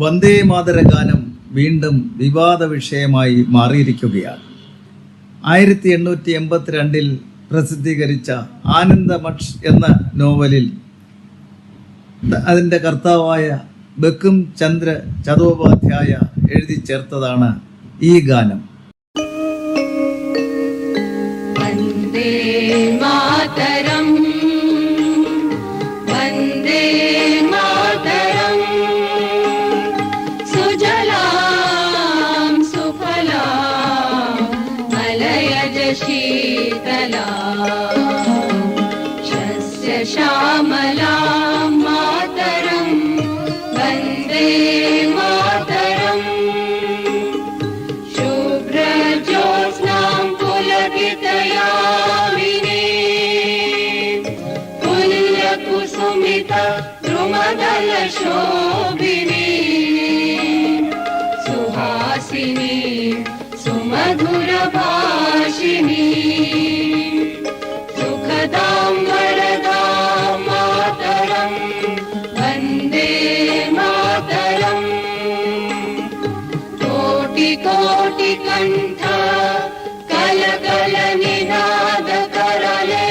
വന്ദേ മാതര ഗാനം വീണ്ടും വിവാദ വിഷയമായി മാറിയിരിക്കുകയാണ്. 1882 പ്രസിദ്ധീകരിച്ച ആനന്ദമഠ് എന്ന നോവലിൽ അതിൻ്റെ കർത്താവായ ബങ്കിം ചന്ദ്ര ചതോപാധ്യായ എഴുതി ചേർത്തതാണ് ഈ ഗാനം. വന്ദേ മാതരം വന്ദേ മാതരം സുജലാം സുഫലാം മലയജ ശീതലാം ശ്യാമലാം മാതരം വന്ദേ മാതരം ശുഭ്രജ്യോത്സ്നാം പുലകിതയാമിനീം പുല്യകുസുമിത ദ്രുമദലശോഭിനീം സുഹാസിനീം സുമധുരഭാഷിണീം സുഖദാം വരദാം മാതരം വന്ദേ മാതരം കോടി കോടി കണ്ഠ കലകല നിനാദ കരലേ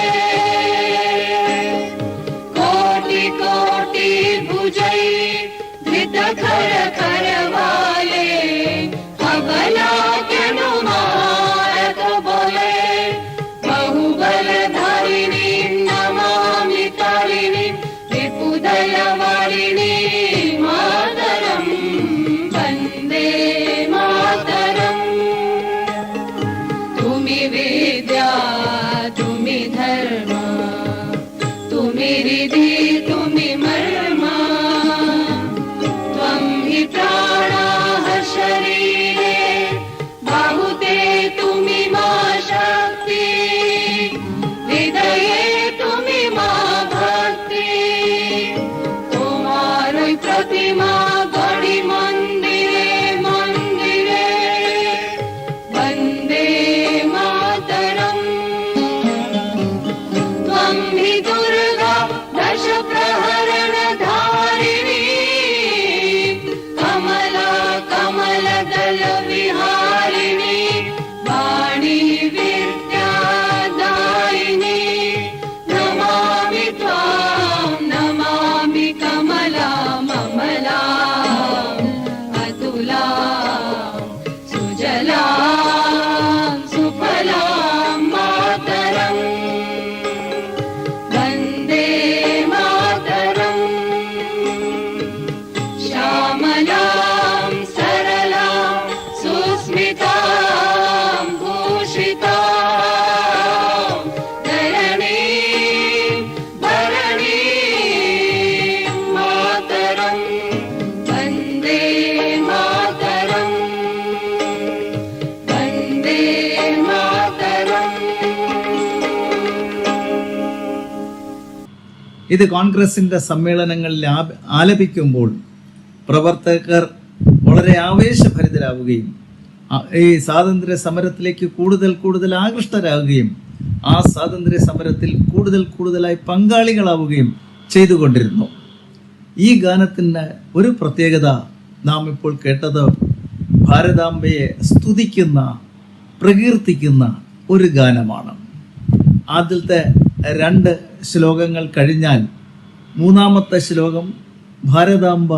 കോടി കോടി ഭുജൈ ധൃത ഖര ഖരവാലേ അബലാകനുമാരക ബലേ ബാഹുബലധാരിണീ നമാമി താരിണീ വിപുദലവാരിണീ മാതരം വന്ദേ മാതരം തുമി വിദ്യാ തുമി ധർമ്മ തുമി രിധി തുമി മർമ്മ ത്വം ഹി പ്രാണാഃ ശരീരേ ബാഹുതേ തുമി മാ ശക്തി ഹൃദയേ തുമി മാ ഭക്തി তোমারই প্রতিমা গড়ি মন্দিরে মন্দিরে বন্দে মাতরম ত্বং হি দুর্গা দশ প্রহরণ ধারিণী কমলা কমল দল বিহারিণী বাণী বিদ্যাদায়িনী নমামি ত্বাং নমামি কমলাম অমলাম অতুলাম সুজলাম সুফলাം മാതരം വന്ദേ മാതരം ശ്യാമലാം സരളാം സുസ്മിതാം ഭൂഷിതാം ധരണീം ഭരണീം മാതരം വന്ദേ മാതരം വന്ദേ മാതരം. ഇത് കോൺഗ്രസിന്റെ സമ്മേളനങ്ങളിൽ ആലപിക്കുമ്പോൾ പ്രവർത്തകർ വളരെ ആവേശഭരിതരാവുകയും ഈ സ്വാതന്ത്ര്യ സമരത്തിലേക്ക് കൂടുതൽ ആകൃഷ്ടരാകുകയും ആ സ്വാതന്ത്ര്യ സമരത്തിൽ കൂടുതലായി പങ്കാളികളാവുകയും ചെയ്തുകൊണ്ടിരുന്നു. ഈ ഗാനത്തിന് ഒരു പ്രത്യേകത നാം ഇപ്പോൾ കേട്ടത് ഭാരതാംബയെ സ്തുതിക്കുന്ന പ്രകീർത്തിക്കുന്ന ഒരു ഗാനമാണ്. ആദ്യത്തെ 2 ശ്ലോകങ്ങൾ കഴിഞ്ഞാൽ മൂന്നാമത്തെ ശ്ലോകം ഭാരതാംബ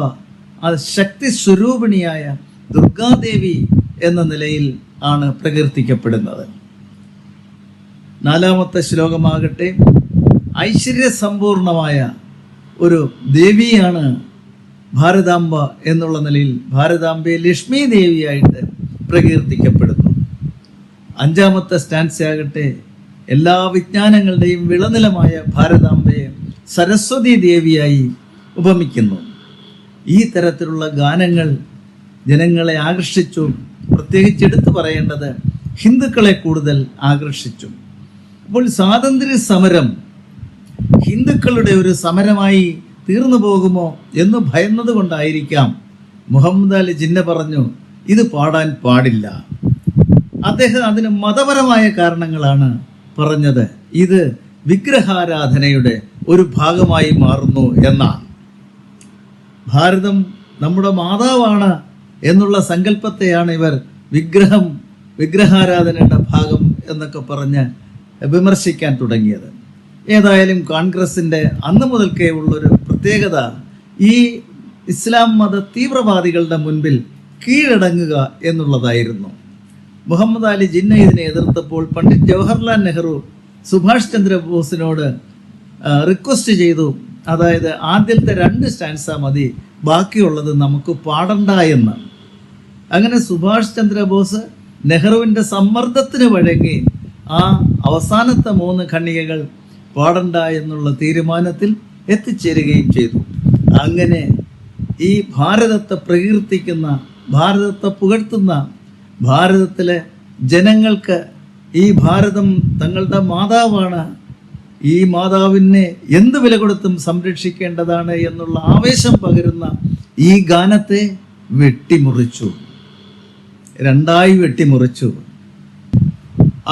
ശക്തി സ്വരൂപിണിയായ ദുർഗാദേവി എന്ന നിലയിൽ ആണ് പ്രകീർത്തിക്കപ്പെടുന്നത്. 4ാമത്തെ ശ്ലോകമാകട്ടെ ഐശ്വര്യസമ്പൂർണമായ ഒരു ദേവിയാണ് ഭാരതാംബ എന്നുള്ള നിലയിൽ ഭാരതാംബയെ ലക്ഷ്മി ദേവിയായിട്ട് പ്രകീർത്തിക്കപ്പെടുന്നു. 5ാമത്തെ സ്റ്റാൻസയാകട്ടെ എല്ലാ വിജ്ഞാനങ്ങളുടെയും വിളനിലമായ ഭാരതാംബയെ സരസ്വതി ദേവിയായി ഉപമിക്കുന്നു. ഈ തരത്തിലുള്ള ഗാനങ്ങൾ ജനങ്ങളെ ആകർഷിച്ചു. പ്രത്യേകിച്ച് എടുത്തു പറയേണ്ടത് ഹിന്ദുക്കളെ കൂടുതൽ ആകർഷിച്ചു. അപ്പോൾ സ്വാതന്ത്ര്യ സമരം ഹിന്ദുക്കളുടെ ഒരു സമരമായി തീർന്നു പോകുമോ എന്ന് ഭയന്നത് കൊണ്ടായിരിക്കാം മുഹമ്മദ് അലി ജിന്ന പറഞ്ഞു ഇത് പാടാൻ പാടില്ല. അദ്ദേഹം അതിന് മതപരമായ കാരണങ്ങളാണ് പറഞ്ഞത്. ഇത് വിഗ്രഹാരാധനയുടെ ഒരു ഭാഗമായി മാറുന്നു എന്നാണ്. ഭാരതം നമ്മുടെ മാതാവാണ് എന്നുള്ള സങ്കല്പത്തെയാണ് ഇവർ വിഗ്രഹാരാധനയുടെ ഭാഗം എന്നൊക്കെ പറഞ്ഞ് വിമർശിക്കാൻ തുടങ്ങിയത്. ഏതായാലും കോൺഗ്രസിൻ്റെ അന്ന് മുതൽക്കേ ഉള്ളൊരു പ്രത്യേകത ഈ ഇസ്ലാം മത തീവ്രവാദികളുടെ മുൻപിൽ കീഴടങ്ങുക എന്നുള്ളതായിരുന്നു. മുഹമ്മദ് അലി ജിന്ന ഇതിനെ എതിർത്തപ്പോൾ പണ്ഡിറ്റ് ജവഹർലാൽ നെഹ്റു സുഭാഷ് ചന്ദ്രബോസിനോട് റിക്വസ്റ്റ് ചെയ്തു, അതായത് ആദ്യത്തെ 2 സ്റ്റാൻസ മതി, ബാക്കിയുള്ളത് നമുക്ക് പാടണ്ട എന്ന്. അങ്ങനെ സുഭാഷ് ചന്ദ്രബോസ് നെഹ്റുവിൻ്റെ സമ്മർദ്ദത്തിന് വഴങ്ങി ആ അവസാനത്തെ 3 ഖണ്ഡികകൾ പാടണ്ട എന്നുള്ള തീരുമാനത്തിൽ എത്തിച്ചേരുകയും ചെയ്തു. അങ്ങനെ ഈ ഭാരതത്തെ പ്രകീർത്തിക്കുന്ന, ഭാരതത്തെ പുകഴ്ത്തുന്ന, ഭാരതത്തിലെ ജനങ്ങൾക്ക് ഈ ഭാരതം തങ്ങളുടെ മാതാവാണ്, ഈ മാതാവിനെ എന്ത് വില കൊടുത്തും സംരക്ഷിക്കേണ്ടതാണ് എന്നുള്ള ആവേശം പകരുന്ന ഈ ഗാനത്തെ വെട്ടിമുറിച്ചു, 2 വെട്ടിമുറിച്ചു.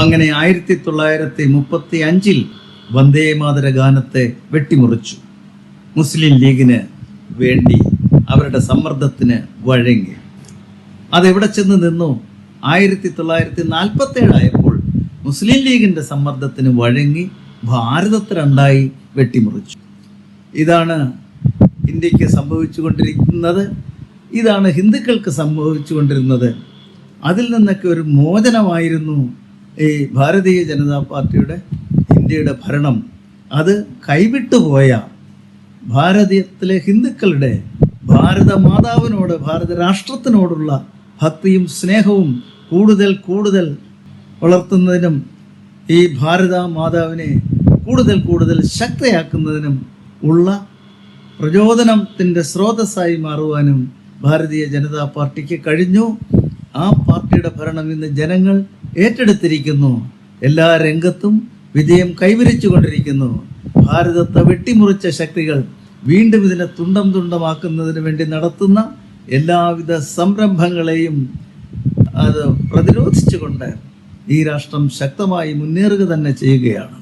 അങ്ങനെ 1935 വന്ദേ മാതര ഗാനത്തെ വെട്ടിമുറിച്ചു. മുസ്ലിം ലീഗിന് വേണ്ടി അവരുടെ സമ്മർദ്ദത്തിന് വഴങ്ങി. അതെവിടെ ചെന്ന് നിന്നു? 1947 ആയപ്പോൾ മുസ്ലിം ലീഗിൻ്റെ സമ്മർദ്ദത്തിന് വഴങ്ങി ഭാരതത്തെ 2 വെട്ടിമുറിച്ചു. ഇതാണ് ഇന്ത്യക്ക് സംഭവിച്ചുകൊണ്ടിരിക്കുന്നത്, ഇതാണ് ഹിന്ദുക്കൾക്ക് സംഭവിച്ചുകൊണ്ടിരുന്നത്. അതിൽ നിന്നൊക്കെ ഒരു മോചനമായിരുന്നു ഈ ഭാരതീയ ജനതാ പാർട്ടിയുടെ ഇന്ത്യയുടെ ഭരണം. അത് കൈവിട്ടുപോയ ഭാരതത്തിലെ ഹിന്ദുക്കളുടെ ഭാരത മാതാവിനോട്, ഭാരത രാഷ്ട്രത്തിനോടുള്ള ഭക്തിയും സ്നേഹവും കൂടുതൽ കൂടുതൽ വളർത്തുന്നതിനും ഈ ഭാരത മാതാവിനെ കൂടുതൽ കൂടുതൽ ശക്തയാക്കുന്നതിനും ഉള്ള പ്രചോദനത്തിൻ്റെ സ്രോതസ്സായി മാറുവാനും ഭാരതീയ ജനതാ പാർട്ടിക്ക് കഴിഞ്ഞു. ആ പാർട്ടിയുടെ ഭരണം ഇന്ന് ജനങ്ങൾ ഏറ്റെടുത്തിരിക്കുന്നു. എല്ലാ രംഗത്തും വിജയം കൈവരിച്ചു കൊണ്ടിരിക്കുന്നു. ഭാരതത്തെ വെട്ടിമുറിച്ച ശക്തികൾ വീണ്ടും ഇതിനെ തുണ്ടം തുണ്ടമാക്കുന്നതിന് വേണ്ടി നടത്തുന്ന എല്ലാവിധ സംരംഭങ്ങളെയും അത് പ്രതിരോധിച്ചുകൊണ്ട് ഈ രാഷ്ട്രം ശക്തമായി മുന്നേറുക തന്നെ ചെയ്യുകയാണ്.